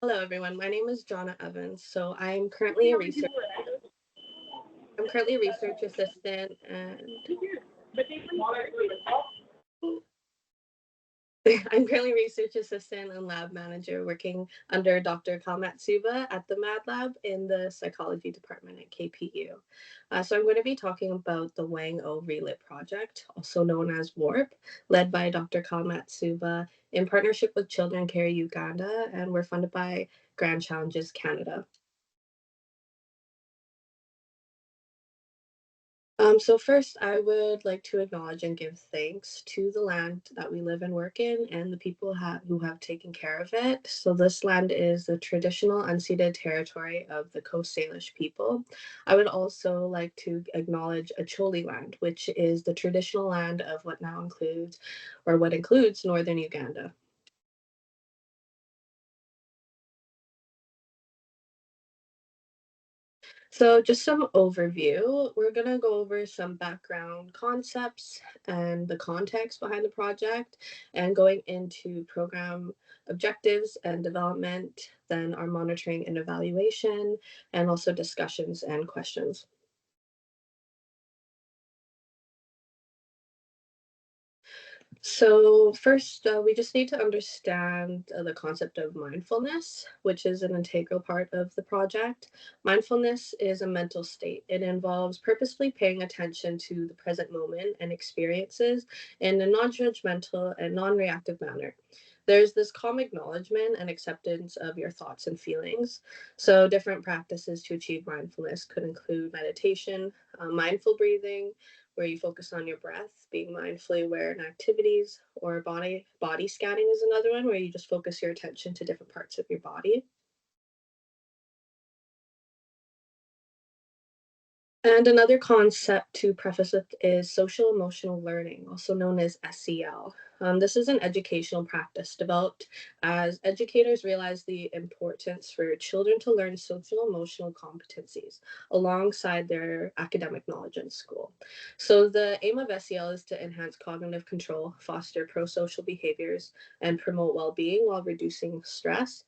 Hello, everyone. My name is Jonna Evans. I'm currently a research assistant, and I'm currently research assistant and lab manager working under Dr. Matsuba at the Mad Lab in the psychology department at KPU. So I'm going to be talking about the Wang Oo Relit Project, also known as WORP, led by Dr. Matsuba in partnership with Children Care Uganda, and we're funded by Grand Challenges Canada. So first, I would like to acknowledge and give thanks to the land that we live and work in and the people who have taken care of it. So this land is the traditional unceded territory of the Coast Salish people. I would also like to acknowledge Acholi land, which is the traditional land of what includes northern Uganda. So, just some overview. We're going to go over some background concepts and the context behind the project, and going into program objectives and development, then our monitoring and evaluation, and also discussions and questions. So, first, we just need to understand the concept of mindfulness, which is an integral part of the project. Mindfulness is a mental state. It involves purposefully paying attention to the present moment and experiences in a non judgmental and non reactive manner. There's this calm acknowledgement and acceptance of your thoughts and feelings. So, different practices to achieve mindfulness could include meditation, mindful breathing, where you focus on your breath, being mindfully aware in activities, or body scanning is another one where you just focus your attention to different parts of your body. And another concept to preface with is social emotional learning, also known as SEL. This is an educational practice developed as educators realize the importance for children to learn social emotional competencies alongside their academic knowledge in school. So, the aim of SEL is to enhance cognitive control, foster pro social behaviors, and promote well being while reducing stress.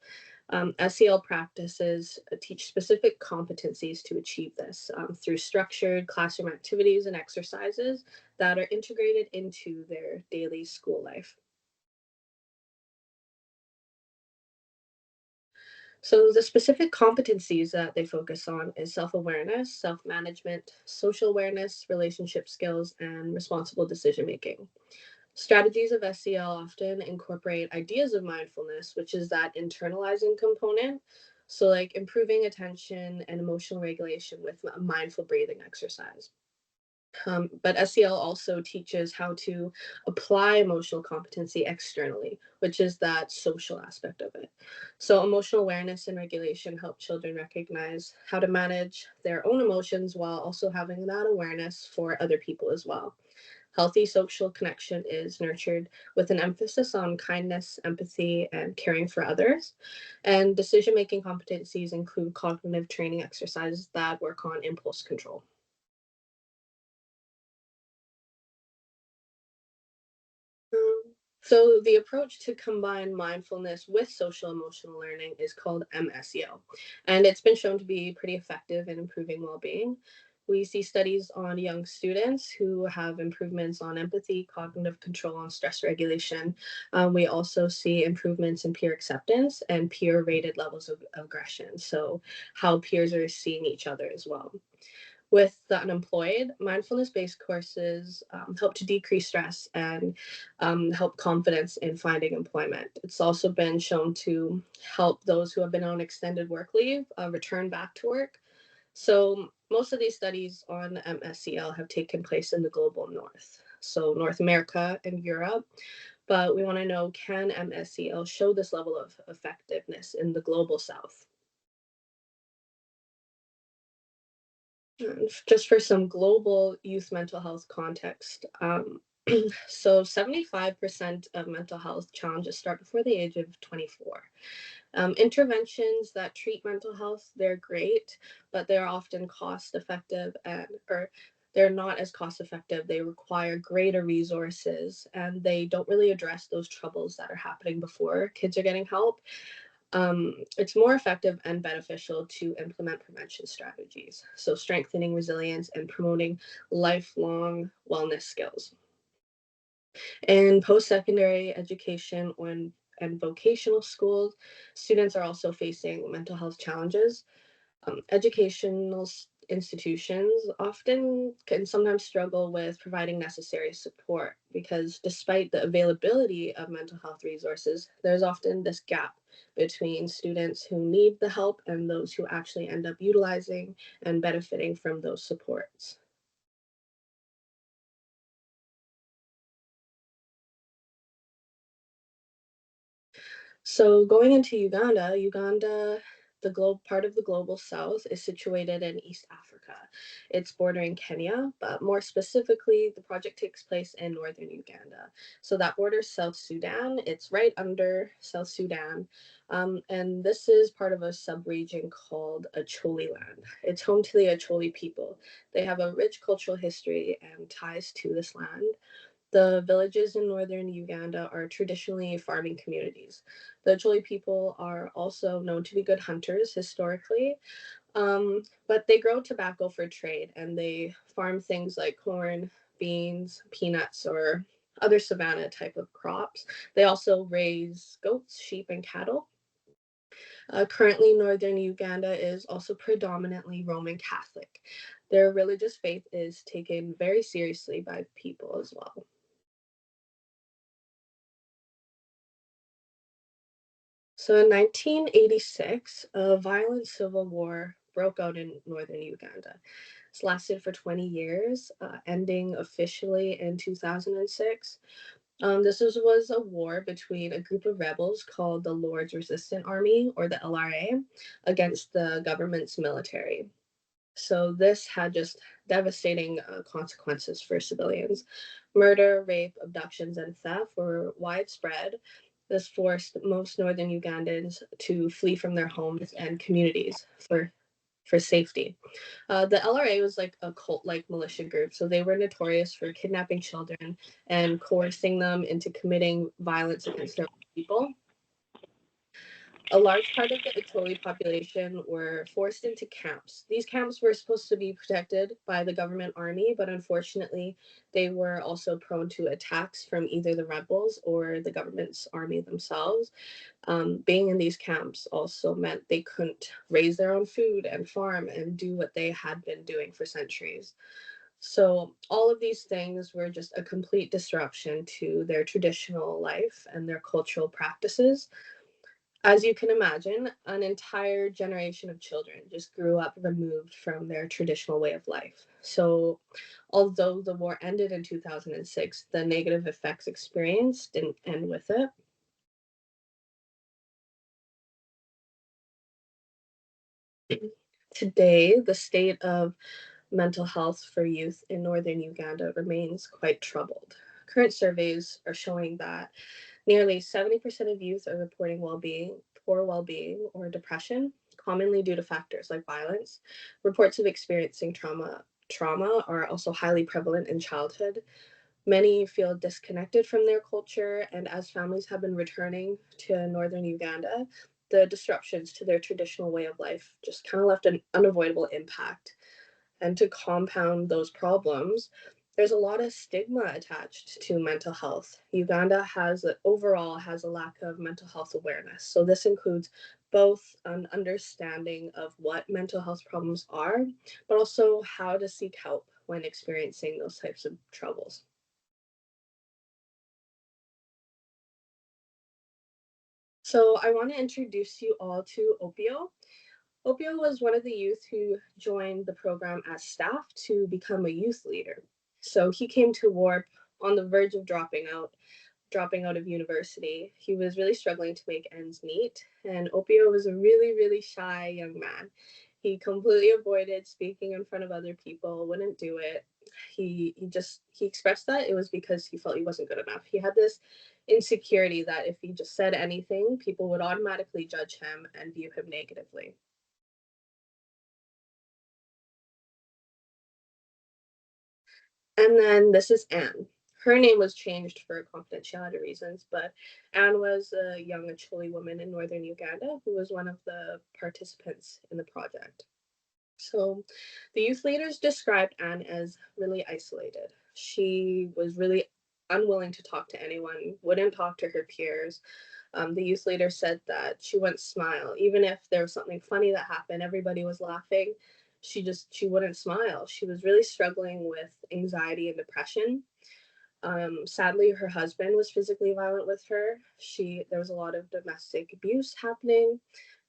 SEL practices teach specific competencies to achieve this through structured classroom activities and exercises that are integrated into their daily school life. So the specific competencies that they focus on is self-awareness, self-management, social awareness, relationship skills, and responsible decision making. Strategies of SEL often incorporate ideas of mindfulness, which is that internalizing component. So, like improving attention and emotional regulation with a mindful breathing exercise. But SEL also teaches how to apply emotional competency externally, which is that social aspect of it. So, emotional awareness and regulation help children recognize how to manage their own emotions while also having that awareness for other people as well. Healthy social connection is nurtured with an emphasis on kindness, empathy, and caring for others. And decision making competencies include cognitive training exercises that work on impulse control. So, the approach to combine mindfulness with social emotional learning is called MSEL, and it's been shown to be pretty effective in improving well being. We see studies on young students who have improvements on empathy, cognitive control, and stress regulation. We also see improvements in peer acceptance and peer rated levels of aggression. So, how peers are seeing each other as well. With the unemployed, mindfulness based courses help to decrease stress and help confidence in finding employment. It's also been shown to help those who have been on extended work leave return back to work. So, most of these studies on MSCL have taken place in the global north, so North America and Europe. But we want to know, can MSCL show this level of effectiveness in the global south? Just for some global youth mental health context, so 75% of mental health challenges start before the age of 24. Interventions that treat mental health, they're great, but they're often cost effective or they're not as cost effective. They require greater resources and they don't really address those troubles that are happening before kids are getting help. It's more effective and beneficial to implement prevention strategies, so strengthening resilience and promoting lifelong wellness skills. In post secondary education and vocational schools, students are also facing mental health challenges. Educational institutions often can sometimes struggle with providing necessary support because, despite the availability of mental health resources, there's often this gap between students who need the help and those who actually end up utilizing and benefiting from those supports. So going into Uganda, the part of the global south is situated in East Africa. It's bordering Kenya, but more specifically, the project takes place in northern Uganda. So that borders South Sudan. It's right under South Sudan. And this is part of a subregion called Acholi land. It's home to the Acholi people. They have a rich cultural history and ties to this land. The villages in northern Uganda are traditionally farming communities. The Acholi people are also known to be good hunters historically, but they grow tobacco for trade and they farm things like corn, beans, peanuts, or other savanna type of crops. They also raise goats, sheep, and cattle. Currently, northern Uganda is also predominantly Roman Catholic. Their religious faith is taken very seriously by people as well. So in 1986, a violent civil war broke out in northern Uganda. It's lasted for 20 years, ending officially in 2006. Was a war between a group of rebels called the Lord's Resistance Army, or the LRA, against the government's military. So this had just devastating consequences for civilians. Murder, rape, abductions, and theft were widespread. This forced most northern Ugandans to flee from their homes and communities for safety. The LRA was like a cult-like militia group, so they were notorious for kidnapping children and coercing them into committing violence against their people. A large part of the Acholi population were forced into camps. These camps were supposed to be protected by the government army, but unfortunately, they were also prone to attacks from either the rebels or the government's army themselves. Being in these camps also meant they couldn't raise their own food and farm and do what they had been doing for centuries. So, all of these things were just a complete disruption to their traditional life and their cultural practices. As you can imagine, an entire generation of children just grew up removed from their traditional way of life. So, although the war ended in 2006, the negative effects experienced didn't end with it. Today, the state of mental health for youth in northern Uganda remains quite troubled. Current surveys are showing that nearly 70% of youth are reporting poor well being, or depression, commonly due to factors like violence. Reports of experiencing trauma are also highly prevalent in childhood. Many feel disconnected from their culture, and as families have been returning to northern Uganda, the disruptions to their traditional way of life just kind of left an unavoidable impact. And to compound those problems, there's a lot of stigma attached to mental health. Uganda overall has a lack of mental health awareness. So this includes both an understanding of what mental health problems are, but also how to seek help when experiencing those types of troubles. So I want to introduce you all to Opio. Opio was one of the youth who joined the program as staff to become a youth leader. So he came to WARP on the verge of dropping out of university. He was really struggling to make ends meet, and Opio was a really, really shy young man. He completely avoided speaking in front of other people, wouldn't do it. He expressed that it was because he felt he wasn't good enough. He had this insecurity that if he just said anything, people would automatically judge him and view him negatively. And then this is Anne. Her name was changed for confidentiality reasons, but Anne was a young Acholi woman in northern Uganda who was one of the participants in the project. So the youth leaders described Anne as really isolated. She was really unwilling to talk to anyone, wouldn't talk to her peers. The youth leader said that she wouldn't smile. Even if there was something funny that happened, everybody was laughing. She wouldn't smile. She was really struggling with anxiety and depression. Sadly, her husband was physically violent with her. There was a lot of domestic abuse happening.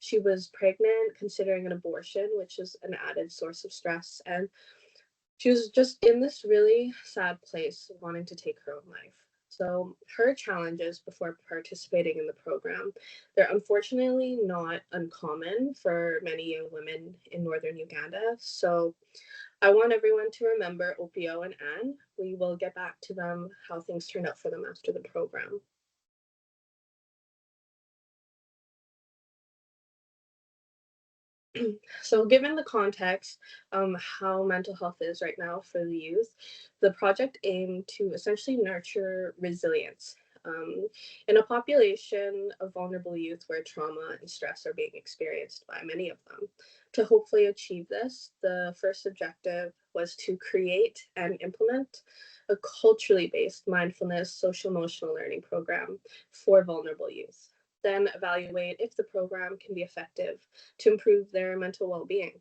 She was pregnant, considering an abortion, which is an added source of stress. And she was just in this really sad place, wanting to take her own life. So her challenges before participating in the program, they're unfortunately not uncommon for many young women in northern Uganda. So I want everyone to remember Opio and Anne. We will get back to them, how things turned out for them after the program. So, given the context, how mental health is right now for the youth, the project aimed to essentially nurture resilience in a population of vulnerable youth where trauma and stress are being experienced by many of them. To hopefully achieve this, the first objective was to create and implement a culturally based mindfulness social emotional learning program for vulnerable youth. Then evaluate if the program can be effective to improve their mental well-being.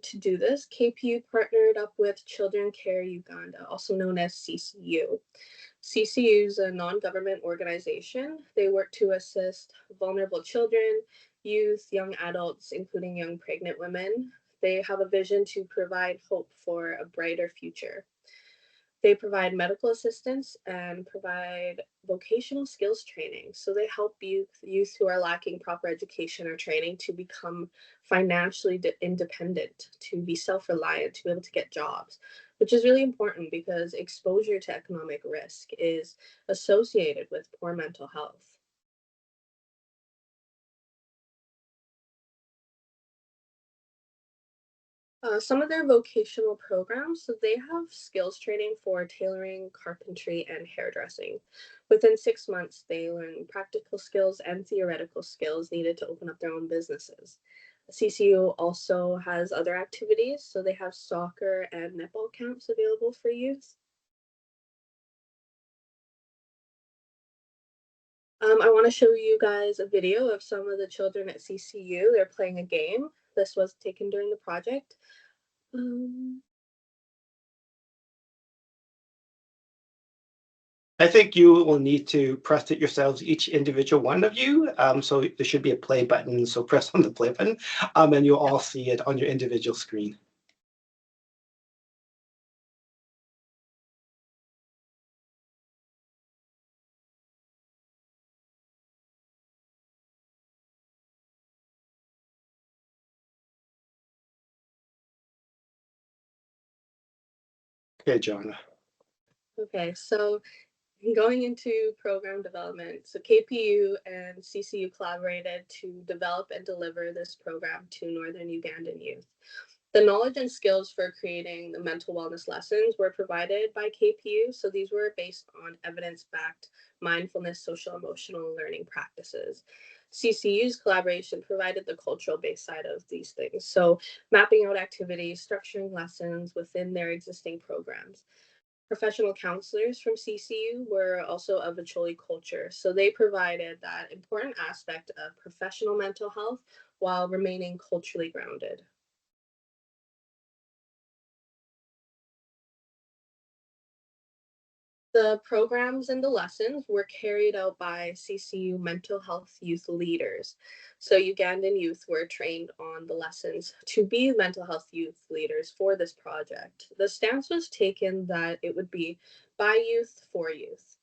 To do this, KPU partnered up with Children Care Uganda, also known as CCU. CCU is a non-government organization. They work to assist vulnerable children, youth, young adults, including young pregnant women. They have a vision to provide hope for a brighter future. They provide medical assistance and provide vocational skills training. So they help youth who are lacking proper education or training to become financially independent, to be self reliant, to be able to get jobs, which is really important because exposure to economic risk is associated with poor mental health. Some of their vocational programs, so they have skills training for tailoring, carpentry, and hairdressing. Within 6 months, they learn practical skills and theoretical skills needed to open up their own businesses. CCU also has other activities, so they have soccer and netball camps available for youth. I want to show you guys a video of some of the children at CCU. They're playing a game. This was taken during the project. Um, I think you will need to press it yourselves, each individual one of you. So there should be a play button. So press on the play button, and you'll all see it on your individual screen. Okay, Jonna. okay, so going into program development, so KPU and CCU collaborated to develop and deliver this program to Northern Ugandan youth. The knowledge and skills for creating the mental wellness lessons were provided by KPU. So these were based on evidence backed mindfulness, social emotional learning practices. CCU's collaboration provided the cultural based side of these things. So mapping out activities, structuring lessons within their existing programs. Professional counselors from CCU were also of Acholi culture, so they provided that important aspect of professional mental health while remaining culturally grounded. The programs and the lessons were carried out by CCU mental health youth leaders. So Ugandan youth were trained on the lessons to be mental health youth leaders for this project. The stance was taken that it would be by youth for youth.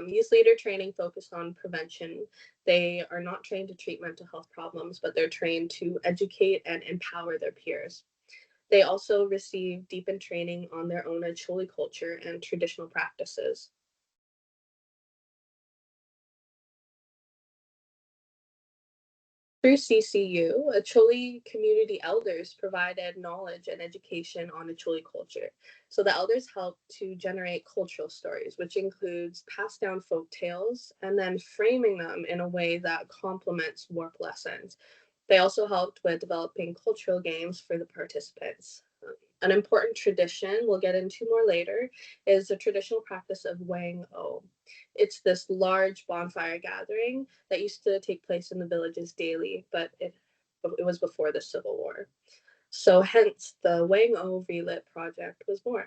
Youth leader training focused on prevention. They are not trained to treat mental health problems, but they're trained to educate and empower their peers. They also receive deepened training on their own Acholi culture and traditional practices. Through CCU, Acholi community elders provided knowledge and education on Acholi culture. So the elders helped to generate cultural stories, which includes passed down folk tales and then framing them in a way that complements WORP lessons. They also helped with developing cultural games for the participants. An important tradition we'll get into more later is the traditional practice of Wang Oo. It's this large bonfire gathering that used to take place in the villages daily, but it was before the Civil War. So hence the Wang Oo Relit Project was born.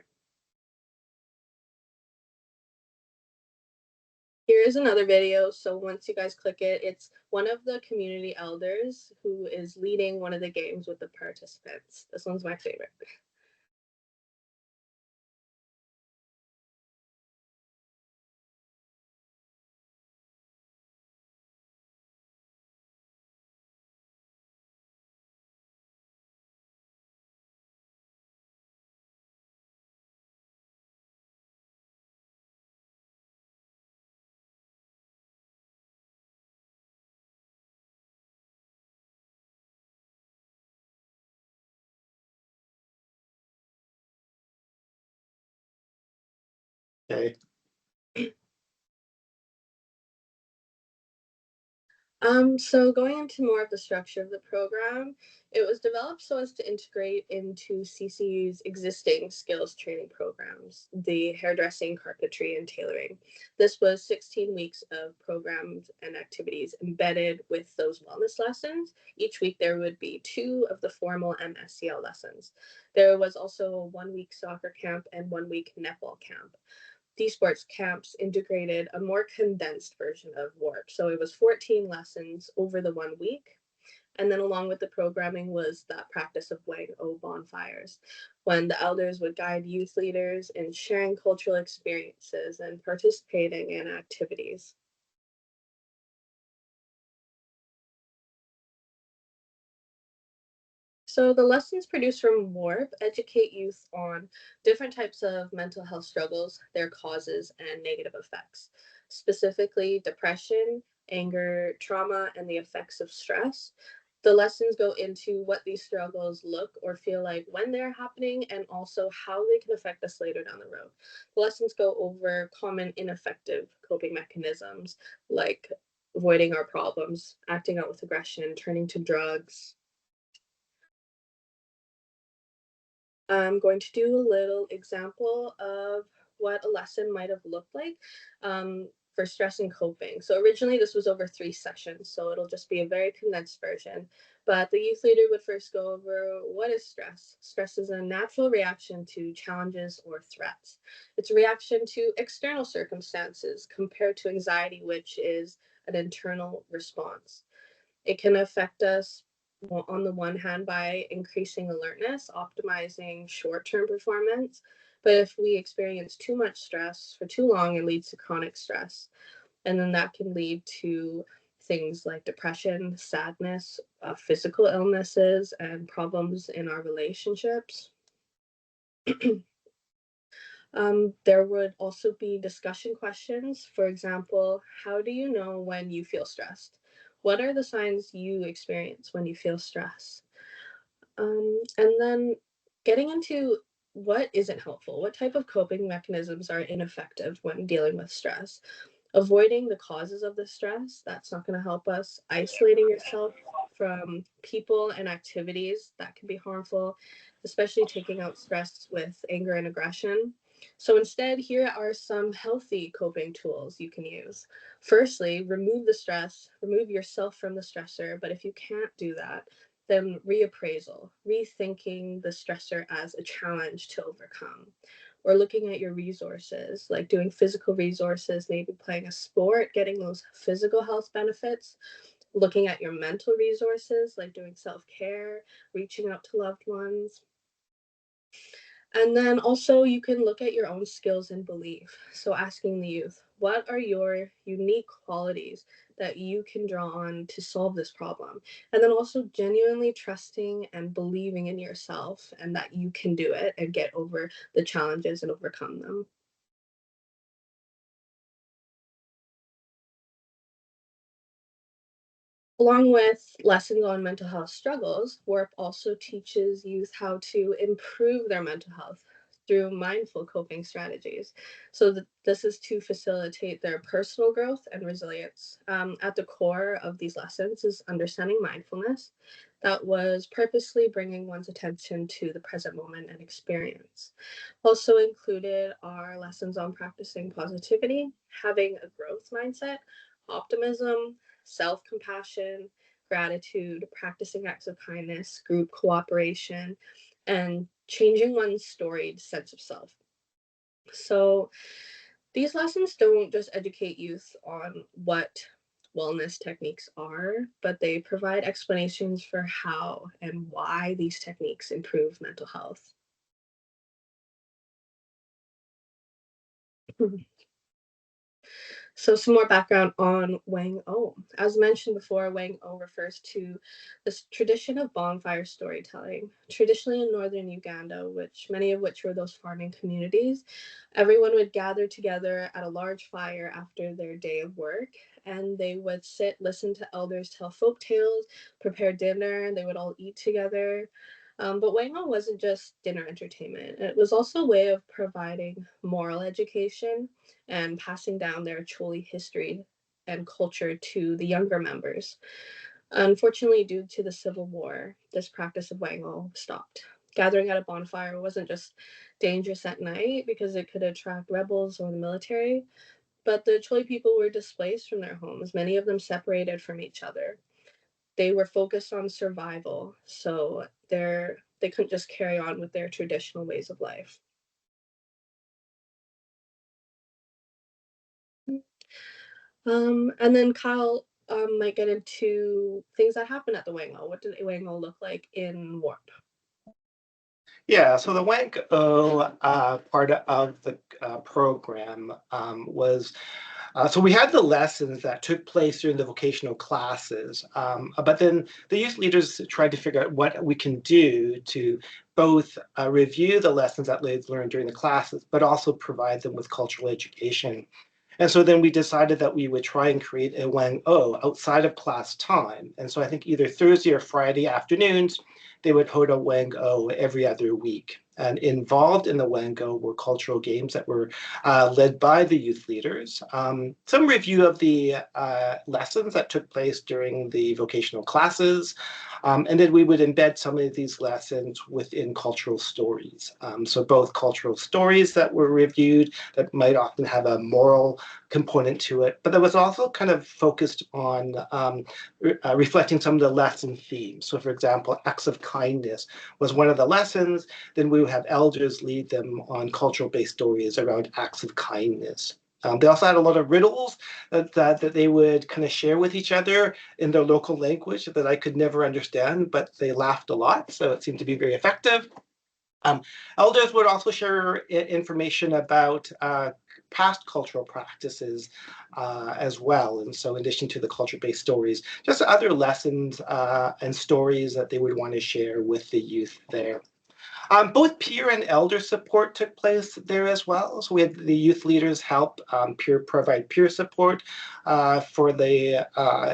Here is another video. So once you guys click it, it's one of the community elders who is leading one of the games with the participants. This one's my favorite. Okay. So going into more of the structure of the program, it was developed so as to integrate into CCU's existing skills training programs, the hairdressing, carpentry, and tailoring. This was 16 weeks of programs and activities embedded with those wellness lessons. Each week there would be 2 of the formal MSCL lessons. There was also a 1-week soccer camp and 1-week netball camp. These sports camps integrated a more condensed version of WORP. So it was 14 lessons over the 1 week. And then along with the programming was that practice of Wang O bonfires, when the elders would guide youth leaders in sharing cultural experiences and participating in activities. So the lessons produced from WARP educate youth on different types of mental health struggles, their causes, and negative effects, specifically depression, anger, trauma, and the effects of stress. The lessons go into what these struggles look or feel like when they're happening and also how they can affect us later down the road. The lessons go over common ineffective coping mechanisms like avoiding our problems, acting out with aggression, turning to drugs. I'm going to do a little example of what a lesson might have looked like for stress and coping. So originally this was over 3 sessions, so it'll just be a very condensed version. But the youth leader would first go over what is stress. Stress is a natural reaction to challenges or threats. It's a reaction to external circumstances compared to anxiety, which is an internal response. It can affect us on the one hand by increasing alertness, optimizing short term performance. But if we experience too much stress for too long, it leads to chronic stress. And then that can lead to things like depression, sadness, physical illnesses, and problems in our relationships. There would also be discussion questions. For example, how do you know when you feel stressed? What are the signs you experience when you feel stress? And then getting into what isn't helpful, what type of coping mechanisms are ineffective when dealing with stress. Avoiding the causes of the stress, that's not going to help us. Isolating yourself from people and activities, that can be harmful, especially taking out stress with anger and aggression. So instead, here are some healthy coping tools you can use. Firstly, remove the stress, remove yourself from the stressor. But if you can't do that, then reappraisal, rethinking the stressor as a challenge to overcome, or looking at your resources, like doing physical resources, maybe playing a sport, getting those physical health benefits, looking at your mental resources, like doing self care, reaching out to loved ones. And then also, you can look at your own skills and belief. So, asking the youth, what are your unique qualities that you can draw on to solve this problem? And then also, genuinely trusting and believing in yourself and that you can do it and get over the challenges and overcome them. Along with lessons on mental health struggles, WORP also teaches youth how to improve their mental health through mindful coping strategies. So this is to facilitate their personal growth and resilience. At the core of these lessons is understanding mindfulness, that was purposely bringing one's attention to the present moment and experience. Also included are lessons on practicing positivity, having a growth mindset, optimism, self compassion, gratitude, practicing acts of kindness, group cooperation, and changing one's storied sense of self. So, these lessons don't just educate youth on what wellness techniques are, but they provide explanations for how and why these techniques improve mental health. So, some more background on Wang O. As mentioned before, Wang O refers to this tradition of bonfire storytelling. Traditionally in northern Uganda, which many of which were those farming communities, everyone would gather together at a large fire after their day of work, and they would sit, listen to elders tell folk tales, prepare dinner, and they would all eat together. But Wang O wasn't just dinner entertainment; it was also a way of providing moral education and passing down their Choli history and culture to the younger members. Unfortunately, due to the Civil War, this practice of Wango stopped. Gathering at a bonfire wasn't just dangerous at night because it could attract rebels or the military, but the Choli people were displaced from their homes, many of them separated from each other. They were focused on survival, so they couldn't just carry on with their traditional ways of life. And then Kyle might get into things that happen at the Wango. What did the Wango look like in WARP? Yeah, so the Wank O part of the program was so we had the lessons that took place during the vocational classes, but then the youth leaders tried to figure out what we can do to both review the lessons that they've learned during the classes, but also provide them with cultural education. And so then we decided that we would try and create a Wang O outside of class time. And so I think either Thursday or Friday afternoons, they would hold a Wang O every other week. And involved in the Wang O were cultural games that were led by the youth leaders. Some review of the lessons that took place during the vocational classes. And then we would embed some of these lessons within cultural stories. So both cultural stories that were reviewed that might often have a moral component to it, but that was also kind of focused on reflecting some of the lesson themes. So, for example, acts of kindness was one of the lessons. Then we would have elders lead them on cultural-based stories around acts of kindness. They also had a lot of riddles that they would kind of share with each other in their local language that I could never understand, but they laughed a lot, so it seemed to be very effective. Um, Elders would also share information about past cultural practices as well. And so, in addition to the culture-based stories, just other lessons and stories that they would want to share with the youth there. Both peer and elder support took place there as well. So we had the youth leaders help provide peer support for the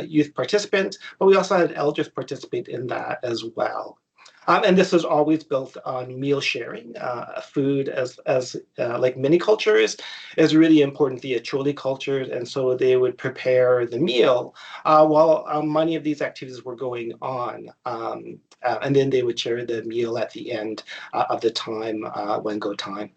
youth participants, but we also had elders participate in that as well. And this was always built on meal sharing. Food, as like many cultures, is really important. The Acholi culture, and so they would prepare the meal while many of these activities were going on, and then they would share the meal at the end of the time when go time.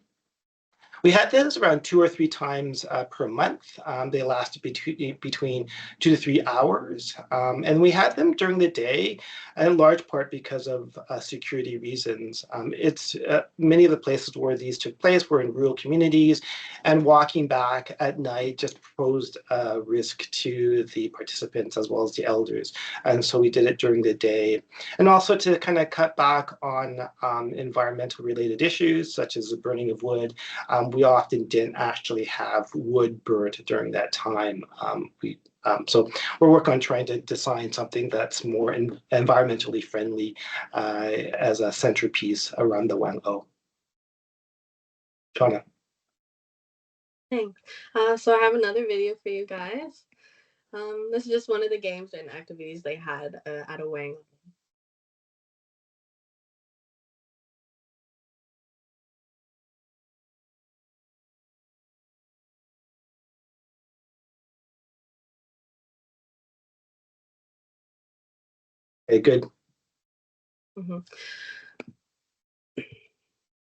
We had this around 2 or 3 times per month. They lasted between 2 to 3 hours. And we had them during the day, in large part because of security reasons. It's many of the places where these took place were in rural communities, and walking back at night just posed a risk to the participants as well as the elders. And so we did it during the day. And also to kind of cut back on environmental related issues, such as the burning of wood. We often didn't actually have wood burnt during that time. So we're working on trying to design something that's more environmentally friendly as a centerpiece around the Wang O. Jonna. Thanks. So I have another video for you guys. This is just one of the games and activities they had at a wing. Okay, good. Mm-hmm.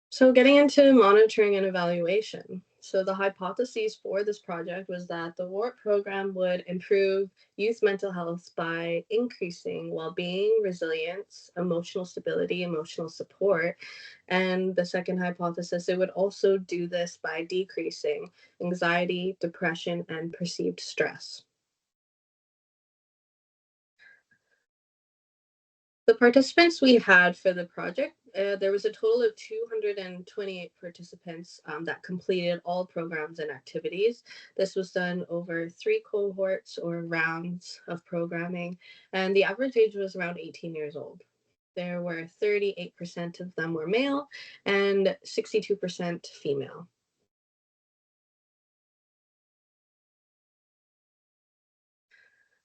So getting into monitoring and evaluation. So the hypotheses for this project was that the WORP program would improve youth mental health by increasing well-being, resilience, emotional stability, emotional support. And the second hypothesis, it would also do this by decreasing anxiety, depression, and perceived stress. The participants we had for the project, there was a total of 228 participants that completed all programs and activities. This was done over 3 cohorts or rounds of programming, and the average age was around 18 years old. There were 38% of them were male and 62% female.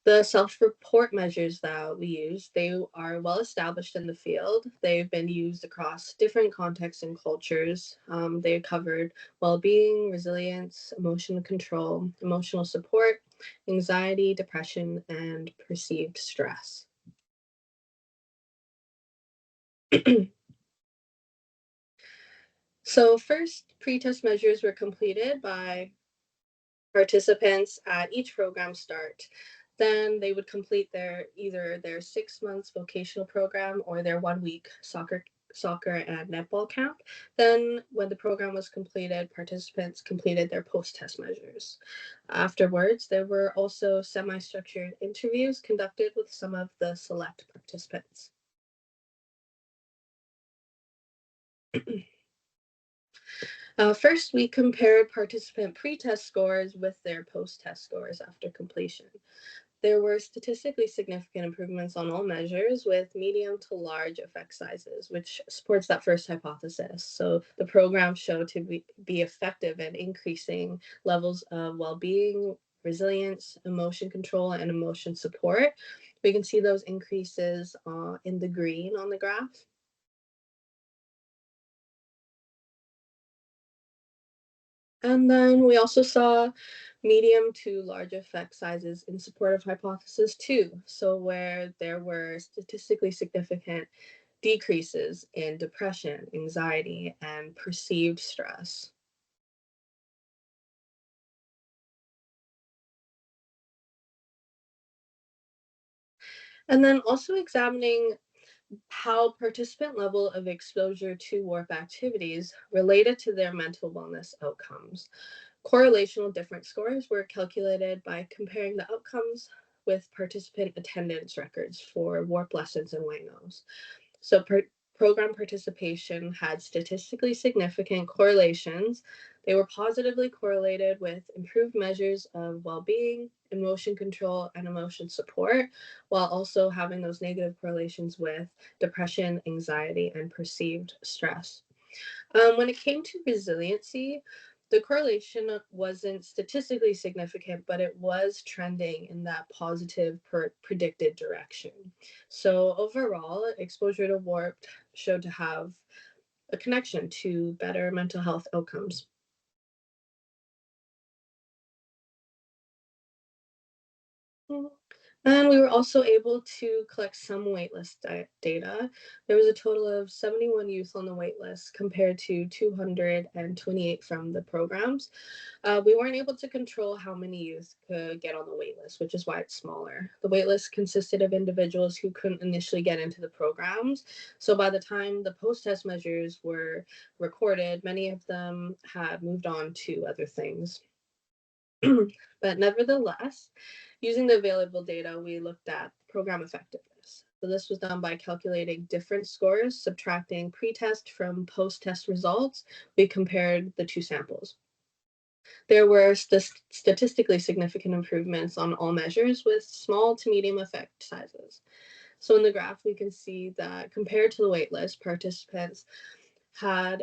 The self-report measures that we use, they are well established in the field. They've been used across different contexts and cultures. They covered well-being, resilience, emotional control, emotional support, anxiety, depression, and perceived stress. So first, pre-test measures were completed by participants at each program start. Then they would complete either their 6 months vocational program or their 1 week soccer and netball camp. Then when the program was completed, participants completed their post-test measures. Afterwards, there were also semi-structured interviews conducted with some of the select participants. First, we compared participant pre-test scores with their post-test scores after completion. There were statistically significant improvements on all measures with medium to large effect sizes, which supports that first hypothesis. So the program showed to be effective in increasing levels of well-being, resilience, emotion control, and emotion support. We can see those increases in the green on the graph. And then we also saw medium to large effect sizes in support of hypothesis two. So where there were statistically significant decreases in depression, anxiety, and perceived stress. And then also examining how participant level of exposure to WARP activities related to their mental wellness outcomes. Correlational difference scores were calculated by comparing the outcomes with participant attendance records for WARP lessons and WANGOs. So program participation had statistically significant correlations. They were positively correlated with improved measures of well-being, emotion control, and emotion support, while also having those negative correlations with depression, anxiety, and perceived stress. When it came to resiliency, the correlation wasn't statistically significant, but it was trending in that positive predicted direction. So overall, exposure to warp showed to have a connection to better mental health outcomes. And we were also able to collect some waitlist data. There was a total of 71 youth on the waitlist compared to 228 from the programs. We weren't able to control how many youth could get on the waitlist, which is why it's smaller. The waitlist consisted of individuals who couldn't initially get into the programs. So by the time the post-test measures were recorded, many of them had moved on to other things. But nevertheless, using the available data, we looked at program effectiveness. So this was done by calculating different scores, subtracting pre-test from post-test results. We compared the two samples. There were statistically significant improvements on all measures with small to medium effect sizes. So in the graph, we can see that compared to the waitlist, participants had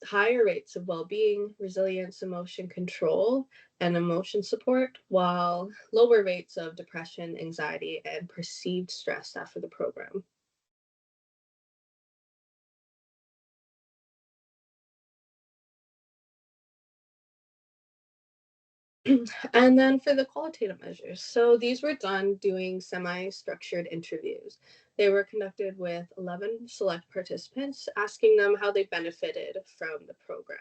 higher rates of well-being, resilience, emotion control, and emotion support, while lower rates of depression, anxiety, and perceived stress after the program. And then for the qualitative measures, so these were done doing semi-structured interviews. They were conducted with 11 select participants, asking them how they benefited from the program.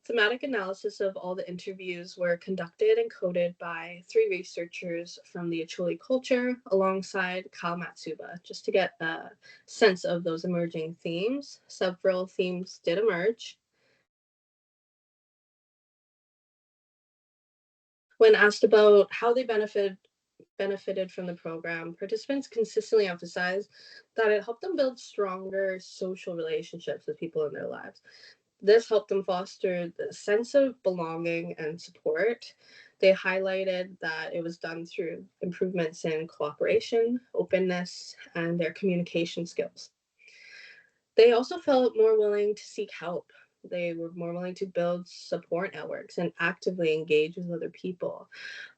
Thematic analysis of all the interviews were conducted and coded by 3 researchers from the Acholi culture alongside Kyle Matsuba, just to get a sense of those emerging themes. Several themes did emerge. When asked about how they benefited from the program, participants consistently emphasized that it helped them build stronger social relationships with people in their lives. This helped them foster the sense of belonging and support. They highlighted that it was done through improvements in cooperation, openness, and their communication skills. They also felt more willing to seek help. They were more willing to build support networks and actively engage with other people.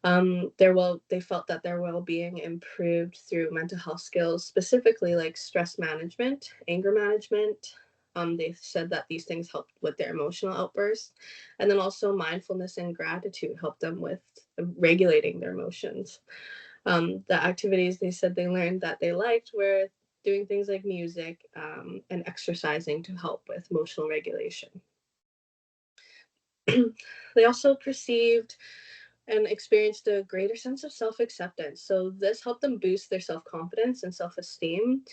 They felt that their well-being improved through mental health skills, specifically like stress management, anger management. They said that these things helped with their emotional outbursts, and then also mindfulness and gratitude helped them with regulating their emotions. The activities they said they learned that they liked were doing things like music and exercising to help with emotional regulation. They also perceived and experienced a greater sense of self acceptance. So, this helped them boost their self confidence and self esteem.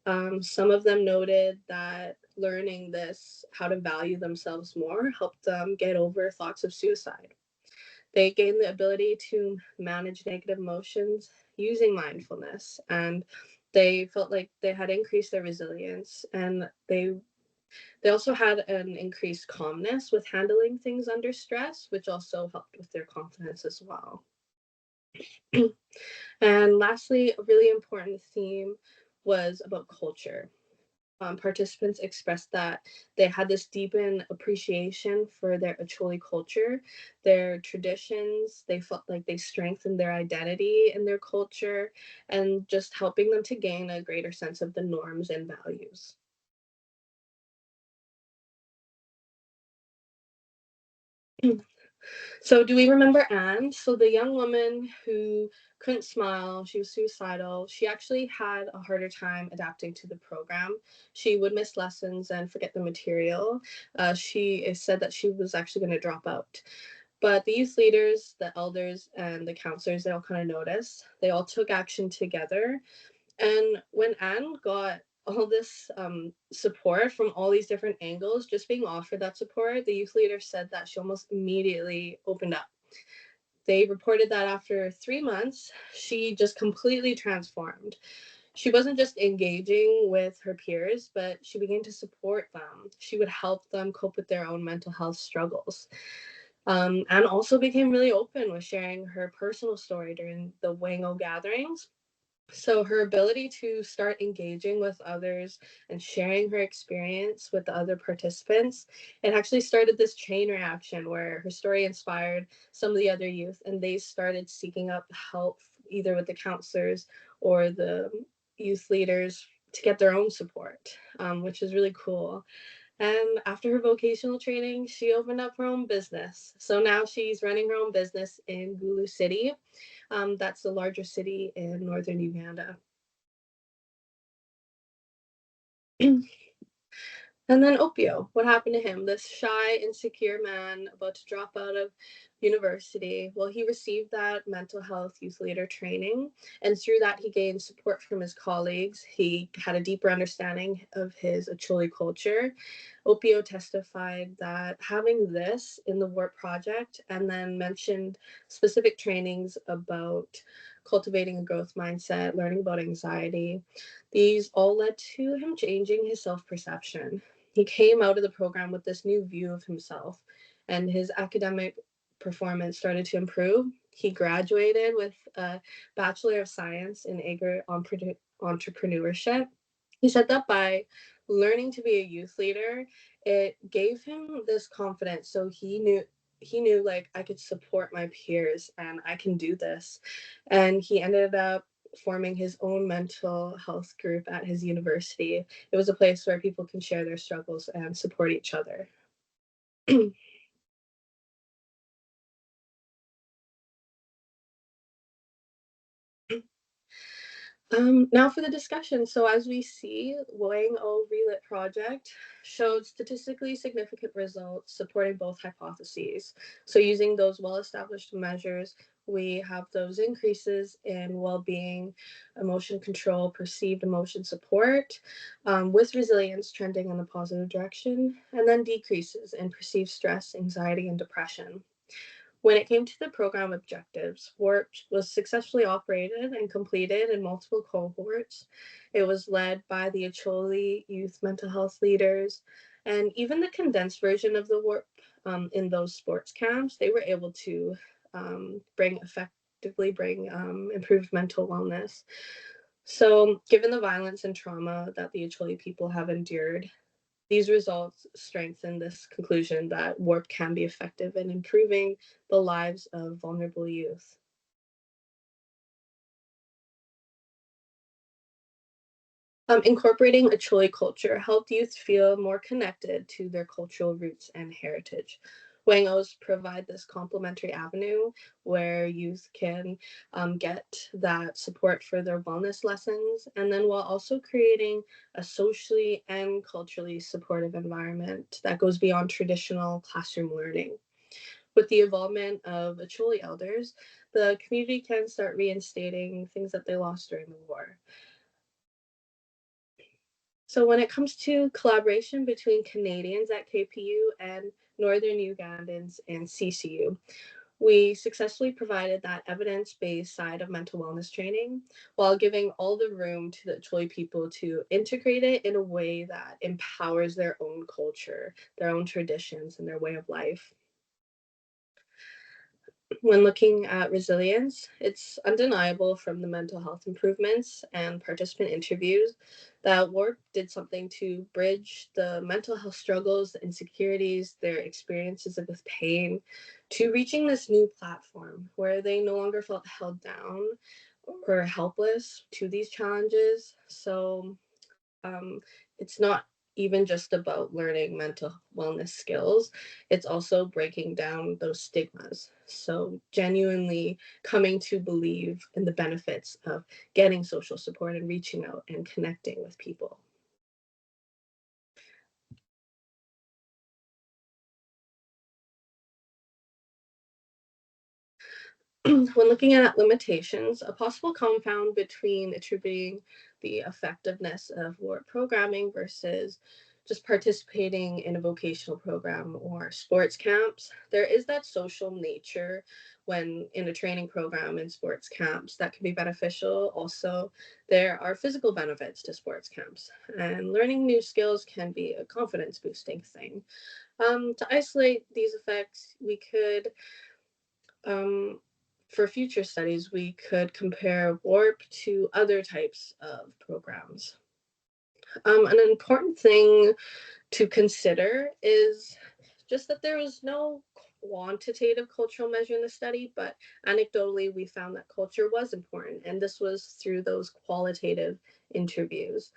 Some of them noted that learning this, how to value themselves more, helped them get over thoughts of suicide. They gained the ability to manage negative emotions using mindfulness, and they felt like they had increased their resilience, and they also had an increased calmness with handling things under stress, which also helped with their confidence as well. And lastly, a really important theme was about culture. Participants expressed that they had this deepened appreciation for their Acholi culture, their traditions. They felt like they strengthened their identity in their culture and just helping them to gain a greater sense of the norms and values. So, do we remember Anne? So, the young woman who couldn't smile, she was suicidal. She actually had a harder time adapting to the program. She would miss lessons and forget the material. She said that she was actually going to drop out. But the youth leaders, the elders, and the counselors, they all kind of noticed. They all took action together, and when Anne got all this support from all these different angles, just being offered that support, the youth leader said that she almost immediately opened up. They reported that after 3 months, she just completely transformed. She wasn't just engaging with her peers, but she began to support them. She would help them cope with their own mental health struggles. And also became really open with sharing her personal story during the Wang Oo gatherings. So her ability to start engaging with others and sharing her experience with the other participants, it actually started this chain reaction where her story inspired some of the other youth, and they started seeking up help either with the counselors or the youth leaders to get their own support, which is really cool. And after her vocational training, she opened up her own business. So now she's running her own business in Gulu City. That's the larger city in northern Uganda. And then Opio, what happened to him? This shy, insecure man about to drop out of university. Well, he received that mental health youth leader training, and through that, he gained support from his colleagues. He had a deeper understanding of his Acholi culture. Opio testified that having this in the WORP project and then mentioned specific trainings about cultivating a growth mindset, learning about anxiety, these all led to him changing his self perception. He came out of the program with this new view of himself, and his academic performance started to improve. He graduated with a Bachelor of Science in Agri Entrepreneurship. He said that by learning to be a youth leader, it gave him this confidence. So he knew like I could support my peers and I can do this. And he ended up forming his own mental health group at his university. It was a place where people can share their struggles and support each other. Now for the discussion. So as we see, Wang Oo Relit Project showed statistically significant results supporting both hypotheses. So using those well-established measures, we have those increases in well-being, emotion control, perceived emotion support, with resilience trending in a positive direction, and then decreases in perceived stress, anxiety, and depression. When it came to the program objectives, WORP was successfully operated and completed in multiple cohorts. It was led by the Acholi youth mental health leaders, and even the condensed version of the WORP in those sports camps, they were able to bring improved mental wellness. So, given the violence and trauma that the Acholi people have endured, these results strengthen this conclusion that WARP can be effective in improving the lives of vulnerable youth. Incorporating a Chole culture helped youth feel more connected to their cultural roots and heritage. Wangos provide this complementary avenue where youth can get that support for their wellness lessons, and then while also creating a socially and culturally supportive environment that goes beyond traditional classroom learning. With the involvement of Acholi elders, the community can start reinstating things that they lost during the war. So when it comes to collaboration between Canadians at KPU and Northern Ugandans and CCU, we successfully provided that evidence-based side of mental wellness training while giving all the room to the Choi people to integrate it in a way that empowers their own culture, their own traditions, and their way of life. When looking at resilience, it's undeniable from the mental health improvements and participant interviews that work did something to bridge the mental health struggles, the insecurities, their experiences with pain, to reaching this new platform where they no longer felt held down or helpless to these challenges. So um, it's not even just about learning mental wellness skills, it's also breaking down those stigmas. So, genuinely coming to believe in the benefits of getting social support and reaching out and connecting with people. When looking at limitations, a possible confound between attributing the effectiveness of WARP programming versus just participating in a vocational program or sports camps, there is that social nature when in a training program in sports camps that can be beneficial. Also, there are physical benefits to sports camps, and learning new skills can be a confidence boosting thing. To isolate these effects, we could um, for future studies, we could compare WARP to other types of programs. An important thing to consider is just that there was no quantitative cultural measure in the study, but anecdotally, we found that culture was important, and this was through those qualitative interviews.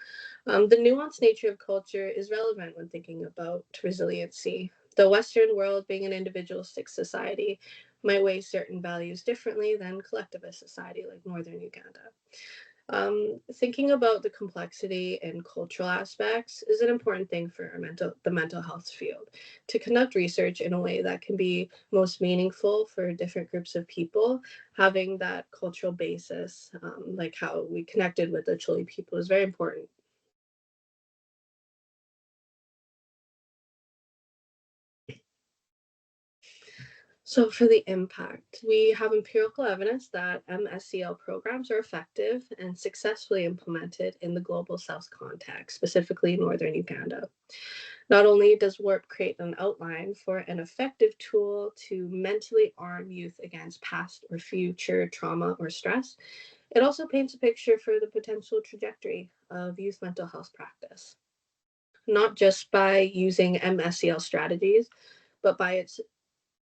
The nuanced nature of culture is relevant when thinking about resiliency. The Western world, being an individualistic society, might weigh certain values differently than collectivist society like Northern Uganda. Thinking about the complexity and cultural aspects is an important thing for the mental health field. To conduct research in a way that can be most meaningful for different groups of people, having that cultural basis, like how we connected with the Chile people, is very important. So, for the impact, we have empirical evidence that MSCL programs are effective and successfully implemented in the global south context, specifically northern Uganda. Not only does WARP create an outline for an effective tool to mentally arm youth against past or future trauma or stress, it also paints a picture for the potential trajectory of youth mental health practice. not just by using MSEL strategies, but by its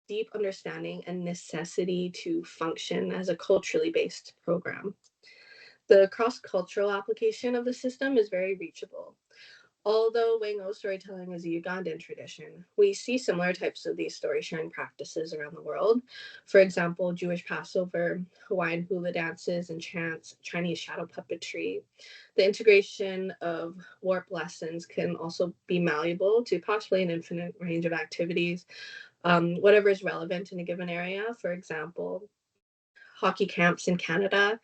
deep understanding and necessity to function as a culturally based program. The cross cultural application of the system is very reachable. Although Wang Oo storytelling is a Ugandan tradition, we see similar types of these story sharing practices around the world. For example, Jewish Passover, Hawaiian hula dances and chants, Chinese shadow puppetry. The integration of WORP lessons can also be malleable to possibly an infinite range of activities, whatever is relevant in a given area. For example, hockey camps in Canada,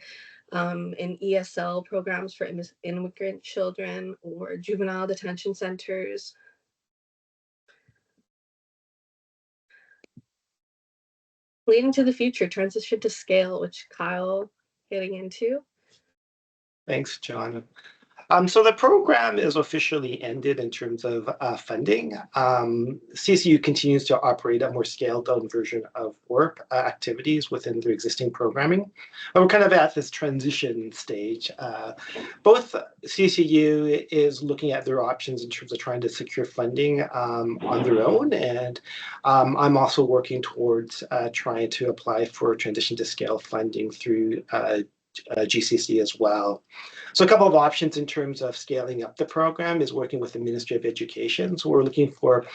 in ESL programs for immigrant children or juvenile detention centers. Leading to the future, transition to scale, which Kyle getting into. Thanks, John. So the program is officially ended in terms of funding. CCU continues to operate a more scaled down version of WORP activities within their existing programming. But we're kind of at this transition stage. Both CCU is looking at their options in terms of trying to secure funding on their own, and I'm also working towards trying to apply for transition to scale funding through GCC as well. So a couple of options in terms of scaling up the program is working with the Ministry of Education. So we're looking for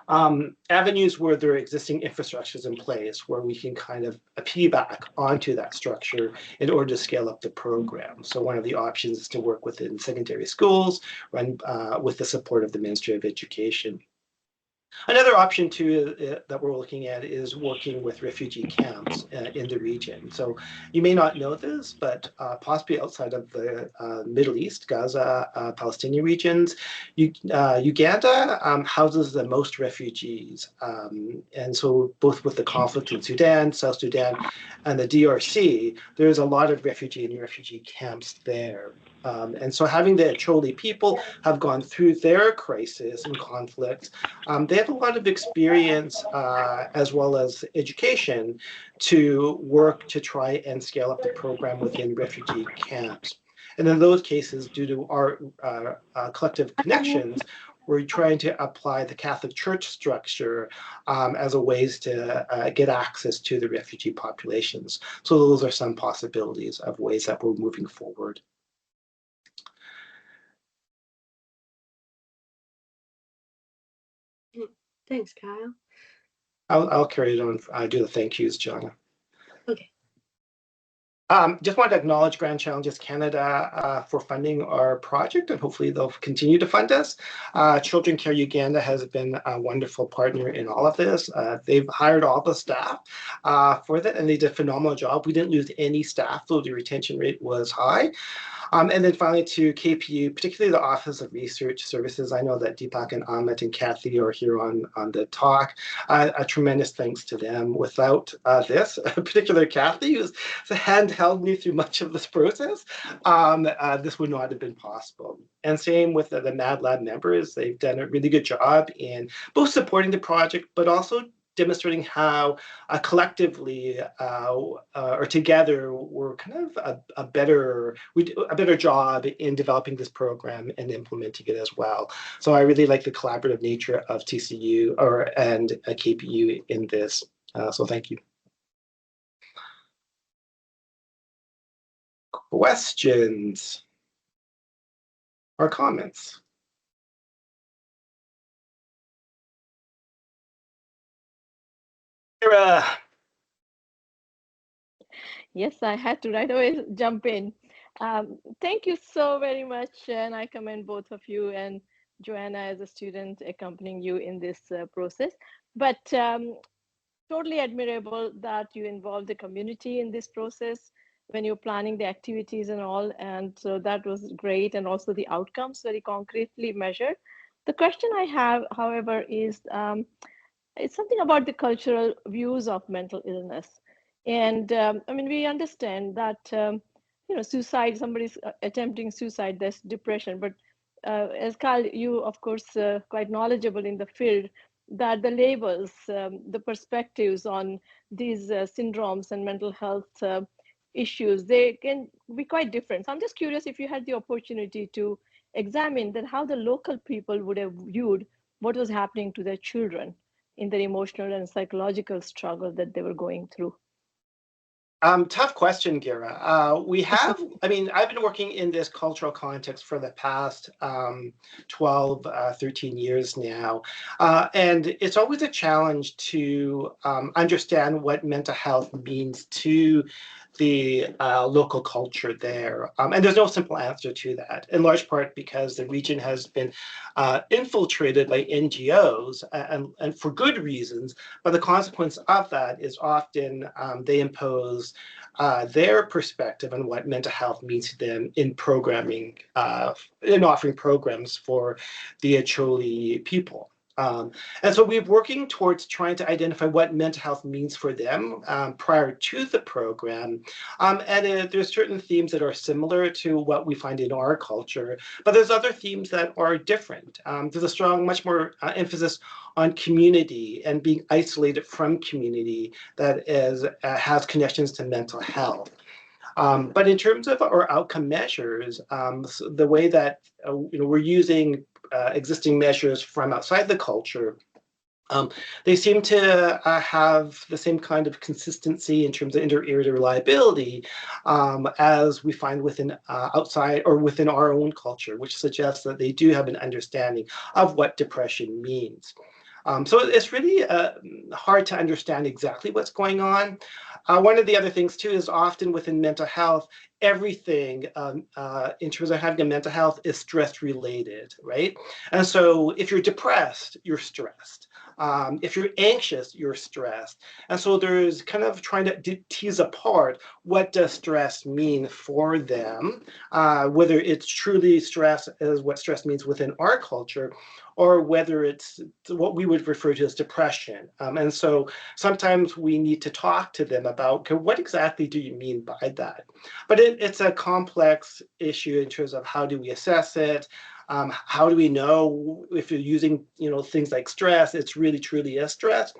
avenues where there are existing infrastructures in place where we can kind of piggyback onto that structure in order to scale up the program. So one of the options is to work within secondary schools, run with the support of the Ministry of Education. Another option too that we're looking at is working with refugee camps in the region. So you may not know this, but possibly outside of the Middle East, Gaza, Palestinian regions, Uganda houses the most refugees. And so both with the conflict in Sudan, South Sudan, and the DRC, there's a lot of refugee and refugee camps there. And so having the Acholi people have gone through their crisis and conflict, they have a lot of experience as well as education to work to try and scale up the program within refugee camps. And in those cases, due to our collective connections, we're trying to apply the Catholic Church structure as a ways to get access to the refugee populations. So those are some possibilities of ways that we're moving forward. Thanks, Kyle. I'll carry it on. Do the thank yous, Jonna. Okay. Just want to acknowledge Grand Challenges Canada for funding our project, and hopefully they'll continue to fund us. Children Care Uganda has been a wonderful partner in all of this. They've hired all the staff for that, and they did a phenomenal job. We didn't lose any staff, though the retention rate was high. And then finally to KPU, particularly the Office of Research Services. I know that Deepak and Amit and Kathy are here on the talk. A tremendous thanks to them. Without this, particularly Kathy, who's handheld me through much of this process, this would not have been possible. And same with the Mad Lab members. They've done a really good job in both supporting the project, but also demonstrating how collectively or together we're kind of we do a better job in developing this program and implementing it as well. So I really like the collaborative nature of TCU and KPU in this. So thank you. Questions or comments? Yes, I had to right away jump in. Thank you so very much, and I commend both of you and Joanna as a student accompanying you in this process. But totally admirable that you involved the community in this process when you're planning the activities and all. And so that was great, and also the outcomes very concretely measured. The question I have, however, is it's something about the cultural views of mental illness. And I mean, we understand that, suicide, somebody's attempting suicide, there's depression. But as Carl, you, of course, quite knowledgeable in the field, that the labels, the perspectives on these syndromes and mental health issues, they can be quite different. So I'm just curious if you had the opportunity to examine that how the local people would have viewed what was happening to their children in their emotional and psychological struggle that they were going through? Tough question, Gira. We have, I mean, I've been working in this cultural context for the past 12, 13 years now. And it's always a challenge to understand what mental health means to the local culture there. And there's no simple answer to that, in large part because the region has been infiltrated by NGOs and for good reasons. But the consequence of that is often they impose their perspective on what mental health means to them in programming, in offering programs for the Acholi people. And so we're working towards trying to identify what mental health means for them prior to the program. And there's certain themes that are similar to what we find in our culture, but there's other themes that are different. There's a strong, much more emphasis on community and being isolated from community that has connections to mental health. But in terms of our outcome measures, so the way that we're using existing measures from outside the culture, they seem to have the same kind of consistency in terms of inter-area reliability as we find within outside or within our own culture, which suggests that they do have an understanding of what depression means. So it's really hard to understand exactly what's going on. One of the other things too is often within mental health, everything in terms of having a mental health is stress related, right? And so if you're depressed, you're stressed. If you're anxious, you're stressed. And so there's kind of trying to tease apart what does stress mean for them, whether it's truly stress is what stress means within our culture, or whether it's what we would refer to as depression. And so sometimes we need to talk to them about, okay, what exactly do you mean by that? But it's a complex issue in terms of how do we assess it? How do we know if you're using things like stress, it's really truly a stress?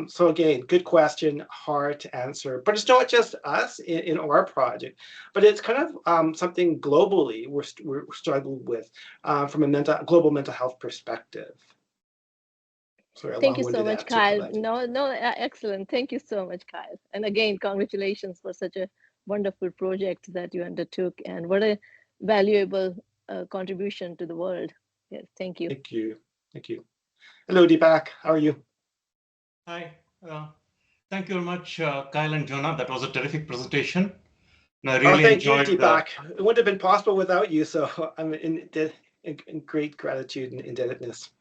So again, good question, hard to answer. But it's not just us in our project, but it's kind of something globally we're struggling with from a global mental health perspective. Sorry, a Thank you so long-winded much, answer for Kyle. that. No, excellent. Thank you so much, Kyle. And again, congratulations for such a wonderful project that you undertook, and what a valuable contribution to the world. Yes, thank you. Thank you. Thank you. Hello, Deepak. How are you? Hi. Thank you very much, Kyle and Jonna. That was a terrific presentation. And I really thank you, enjoyed Deepak. It wouldn't have been possible without you, so I'm in great gratitude and indebtedness.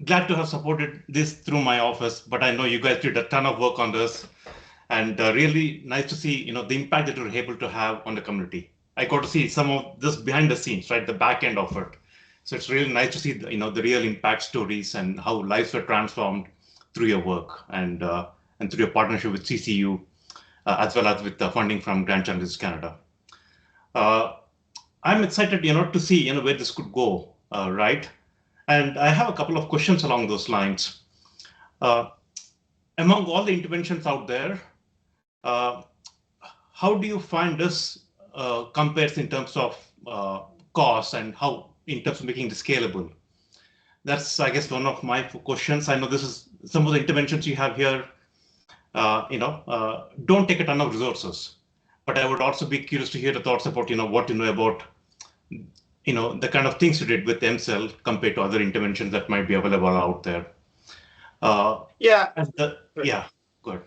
Glad to have supported this through my office, but I know you guys did a ton of work on this, and really nice to see the impact that you're able to have on the community. I got to see some of this behind the scenes, right, the back end of it. So it's really nice to see the real impact stories and how lives were transformed through your work and through your partnership with CCU, as well as with the funding from Grant Challenges Canada. I'm excited, to see where this could go, right? And I have a couple of questions along those lines. Among all the interventions out there, how do you find this compares in terms of cost and how in terms of making it scalable? That's, I guess, one of my questions. I know this is some of the interventions you have here, don't take a ton of resources, but I would also be curious to hear the thoughts about, what you know about, the kind of things you did with MCell compared to other interventions that might be available out there. Yeah. Yeah, good.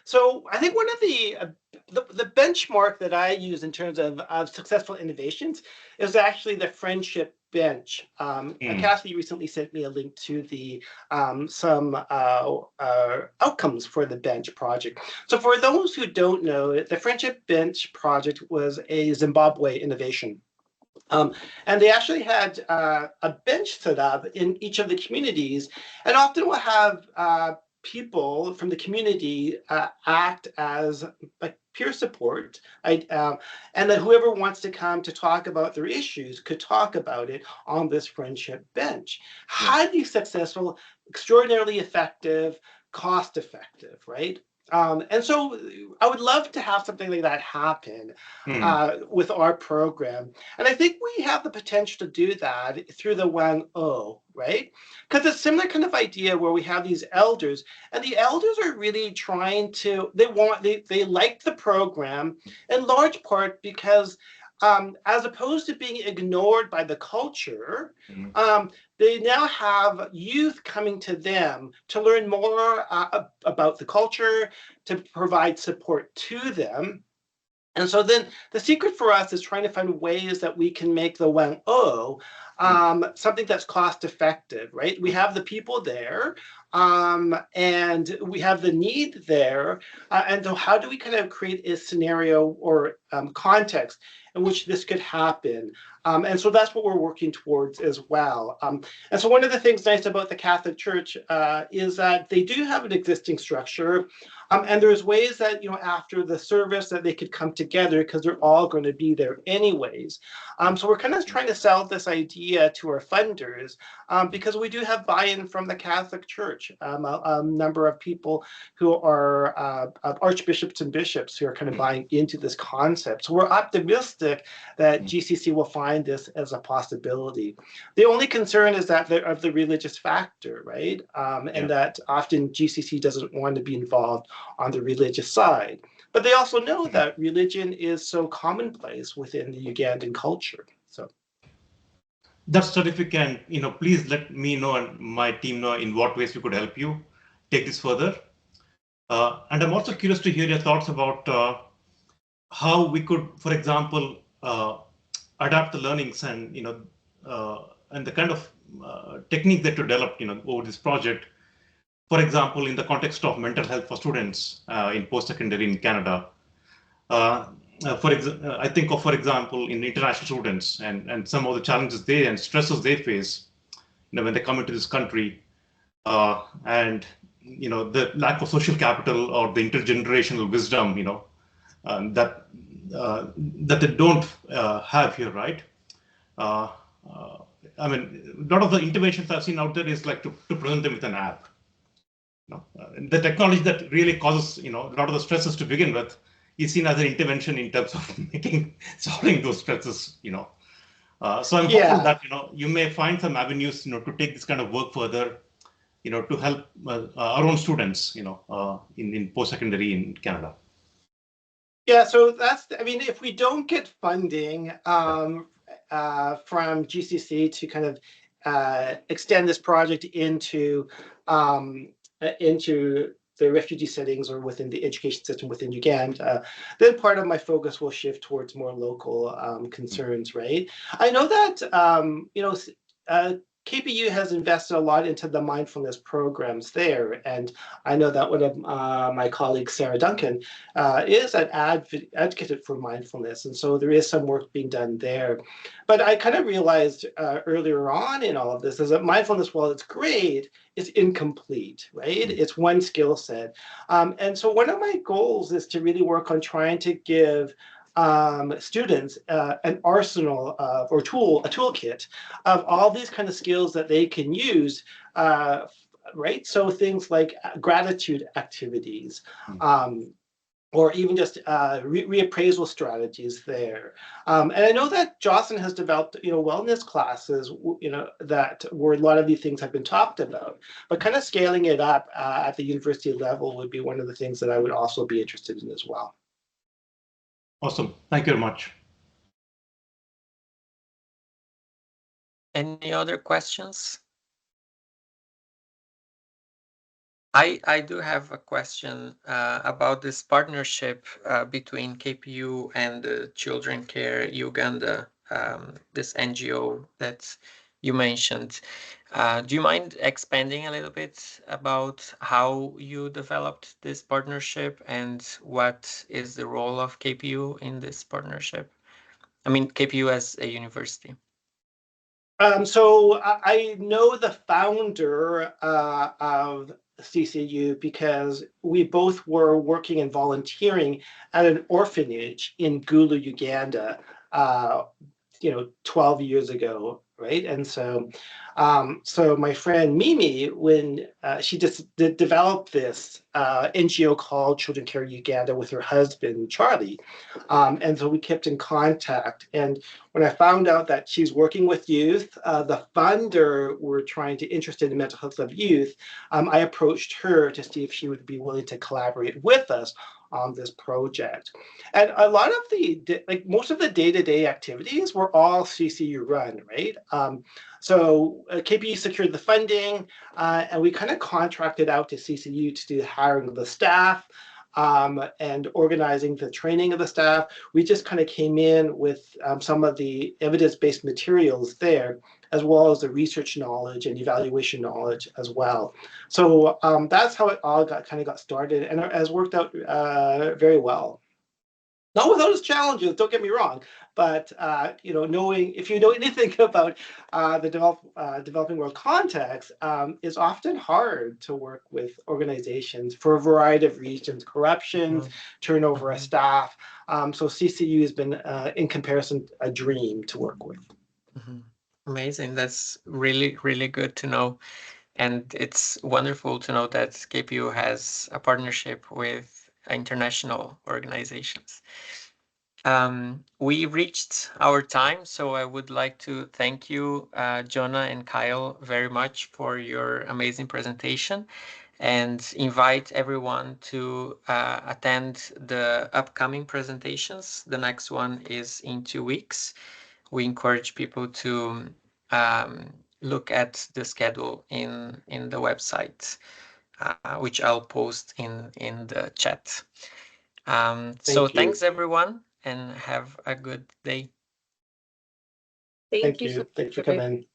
So I think one of the benchmark that I use in terms of successful innovations is actually the friendship bench. Kathy recently sent me a link to some outcomes for the bench project. So for those who don't know, the friendship bench project was a Zimbabwe innovation. And they actually had a bench set up in each of the communities, and often will have people from the community act as like peer support, and that whoever wants to come to talk about their issues could talk about it on this friendship bench. Highly successful, extraordinarily effective, cost effective, right? And so I would love to have something like that happen with our program. And I think we have the potential to do that through the Wang Oo, right? Because it's a similar kind of idea where we have these elders, and the elders are really trying to, they like the program in large part because as opposed to being ignored by the culture, they now have youth coming to them to learn more about the culture, to provide support to them. And so then the secret for us is trying to find ways that we can make the Wang O something that's cost effective, right? We have the people there, and we have the need there. And so how do we kind of create a scenario or context in which this could happen? And so that's what we're working towards as well. And so one of the things nice about the Catholic Church is that they do have an existing structure. And there's ways that, after the service that they could come together because they're all going to be there anyways. So we're kind of trying to sell this idea to our funders because we do have buy-in from the Catholic Church, a number of people who are archbishops and bishops who are kind of buying into this concept. So we're optimistic that GCC will find this as a possibility. The only concern is that of the religious factor, right? And that often GCC doesn't want to be involved on the religious side. But they also know that religion is so commonplace within the Ugandan culture. So that's terrific. And please let me know and my team know in what ways we could help you take this further. And I'm also curious to hear your thoughts about how we could, for example, adapt the learnings and and the kind of technique that you developed over this project. For example, in the context of mental health for students in post-secondary in Canada, I think of, for example, in international students and some of the challenges and stresses they face, when they come into this country, and the lack of social capital or the intergenerational wisdom, that they don't have here, right? I mean, a lot of the interventions I've seen out there is like to present them with an app. The technology that really causes a lot of the stresses to begin with is seen as an intervention in terms of solving those stresses. So I'm hopeful that you may find some avenues to take this kind of work further, to help our own students, in post-secondary in Canada. Yeah, so if we don't get funding from GCC to kind of extend this project into the refugee settings or within the education system within Uganda, then part of my focus will shift towards more local concerns, right? I know that, KPU has invested a lot into the mindfulness programs there. And I know that one of my colleagues, Sarah Duncan, is an advocate for mindfulness. And so there is some work being done there. But I kind of realized earlier on in all of this is that mindfulness, while it's great, is incomplete, right? It's one skill set. And so one of my goals is to really work on trying to give students an arsenal or a toolkit of all these kind of skills that they can use, right? So things like gratitude activities, or even just reappraisal strategies there. And I know that Jocelyn has developed, wellness classes, that where a lot of these things have been talked about, but kind of scaling it up at the university level would be one of the things that I would also be interested in as well. Awesome. Thank you very much. Any other questions? I do have a question about this partnership between KPU and Children Care Uganda, this NGO that you mentioned. Do you mind expanding a little bit about how you developed this partnership and what is the role of KPU in this partnership? I mean, KPU as a university. So I know the founder of CCU because we both were working and volunteering at an orphanage in Gulu, Uganda, 12 years ago right? And so, so my friend Mimi, when she just developed this NGO called Children Care Uganda with her husband Charlie, and so we kept in contact. And when I found out that she's working with youth, the funder were interested in the mental health of youth, I approached her to see if she would be willing to collaborate with us on this project. And a lot of most of the day-to-day activities were all CCU run, right? So KPU secured the funding, and we kind of contracted out to CCU to do the hiring of the staff, and organizing the training of the staff. We just kind of came in with some of the evidence-based materials there, as well as the research knowledge and evaluation knowledge as well. So that's how it all got started, and it has worked out very well. Not without its challenges, don't get me wrong, but if you know anything about the developing world context, it's often hard to work with organizations for a variety of reasons: corruption, turnover of staff. So CCU has been, in comparison, a dream to work with. Amazing. That's really, really good to know. And it's wonderful to know that KPU has a partnership with international organizations. We reached our time, so I would like to thank you, Jonna and Kyle, very much for your amazing presentation, and invite everyone to attend the upcoming presentations. The next one is in 2 weeks. We encourage people to look at the schedule in the website, which I'll post in the chat. So thanks everyone, and have a good day. Thank you. Thanks for coming.